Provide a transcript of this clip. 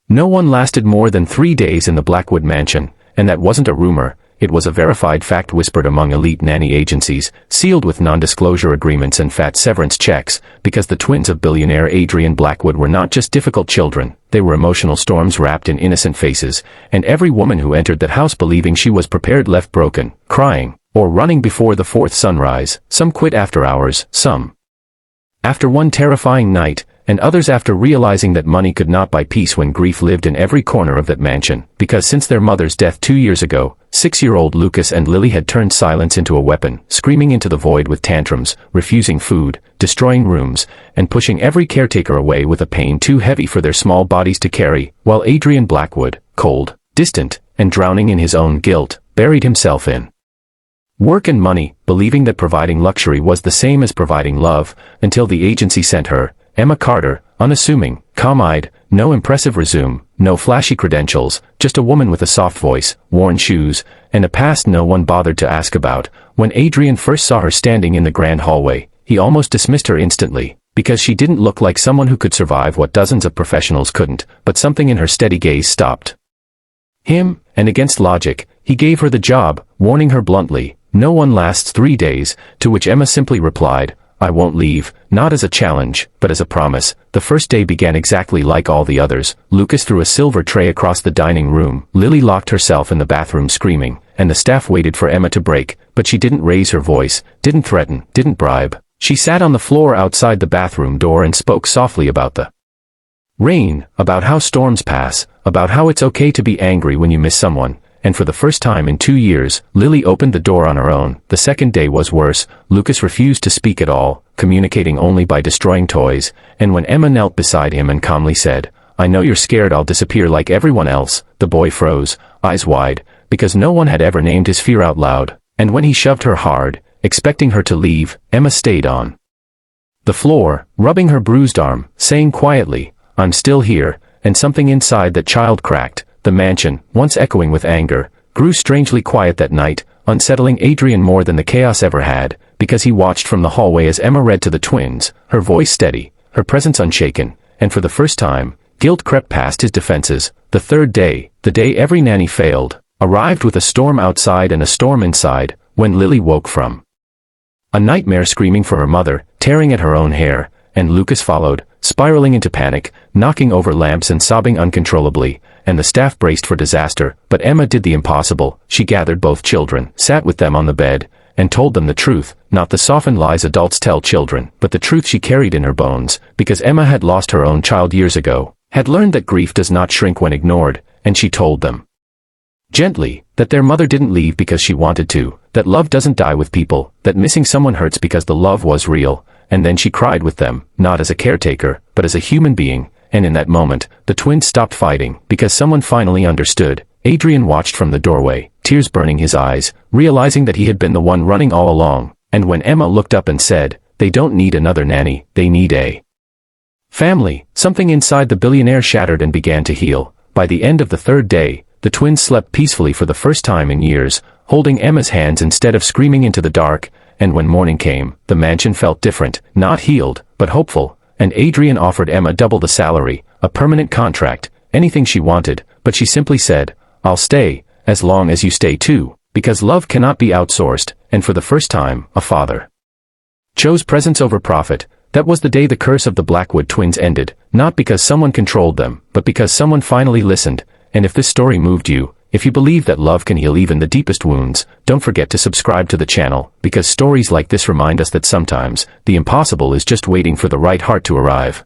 No one lasted more than 3 days in the Blackwood mansion, and that wasn't a rumor, it was a verified fact whispered among elite nanny agencies, sealed with non-disclosure agreements and fat severance checks, because the twins of billionaire Adrian Blackwood were not just difficult children, they were emotional storms wrapped in innocent faces, and every woman who entered that house believing she was prepared left broken, crying, or running before the fourth sunrise. Some quit after hours, some after one terrifying night, and others after realizing that money could not buy peace when grief lived in every corner of that mansion, because since their mother's death 2 years ago, 6-year-old Lucas and Lily had turned silence into a weapon, screaming into the void with tantrums, refusing food, destroying rooms, and pushing every caretaker away with a pain too heavy for their small bodies to carry, while Adrian Blackwood, cold, distant, and drowning in his own guilt, buried himself in work and money, believing that providing luxury was the same as providing love, until the agency sent her, Emma Carter, unassuming, calm-eyed, no impressive resume, no flashy credentials, just a woman with a soft voice, worn shoes, and a past no one bothered to ask about. When Adrian first saw her standing in the grand hallway, he almost dismissed her instantly, because she didn't look like someone who could survive what dozens of professionals couldn't, but something in her steady gaze stopped him, and against logic, he gave her the job, warning her bluntly, "No one lasts 3 days," to which Emma simply replied, "I won't leave," not as a challenge, but as a promise. The first day began exactly like all the others. Lucas threw a silver tray across the dining room, Lily locked herself in the bathroom screaming, and the staff waited for Emma to break, but she didn't raise her voice, didn't threaten, didn't bribe. She sat on the floor outside the bathroom door and spoke softly about the rain, about how storms pass, about how it's okay to be angry when you miss someone. And for the first time in 2 years, Lily opened the door on her own. The second day was worse. Lucas refused to speak at all, communicating only by destroying toys, and when Emma knelt beside him and calmly said, "I know you're scared I'll disappear like everyone else," the boy froze, eyes wide, because no one had ever named his fear out loud. And when he shoved her hard, expecting her to leave, Emma stayed on the floor, rubbing her bruised arm, saying quietly, "I'm still here," and something inside that child cracked. The mansion, once echoing with anger, grew strangely quiet that night, unsettling Adrian more than the chaos ever had, because he watched from the hallway as Emma read to the twins, her voice steady, her presence unshaken, and for the first time, guilt crept past his defenses. The third day, the day every nanny failed, arrived with a storm outside and a storm inside, when Lily woke from a nightmare screaming for her mother, tearing at her own hair, and Lucas followed, spiraling into panic, knocking over lamps and sobbing uncontrollably, and the staff braced for disaster. But Emma did the impossible. She gathered both children, sat with them on the bed, and told them the truth, not the softened lies adults tell children, but the truth she carried in her bones, because Emma had lost her own child years ago, had learned that grief does not shrink when ignored, and she told them gently, that their mother didn't leave because she wanted to, that love doesn't die with people, that missing someone hurts because the love was real. And then she cried with them, not as a caretaker, but as a human being, and in that moment, the twins stopped fighting, because someone finally understood. Adrian watched from the doorway, tears burning his eyes, realizing that he had been the one running all along, and when Emma looked up and said, "They don't need another nanny, they need a family," something inside the billionaire shattered and began to heal. By the end of the third day, the twins slept peacefully for the first time in years, holding Emma's hands instead of screaming into the dark. And when morning came, the mansion felt different, not healed, but hopeful, and Adrian offered Emma double the salary, a permanent contract, anything she wanted, but she simply said, "I'll stay, as long as you stay too," because love cannot be outsourced, and for the first time, a father chose presence over profit. That was the day the curse of the Blackwood twins ended, not because someone controlled them, but because someone finally listened. And if this story moved you, if you believe that love can heal even the deepest wounds, don't forget to subscribe to the channel, because stories like this remind us that sometimes, the impossible is just waiting for the right heart to arrive.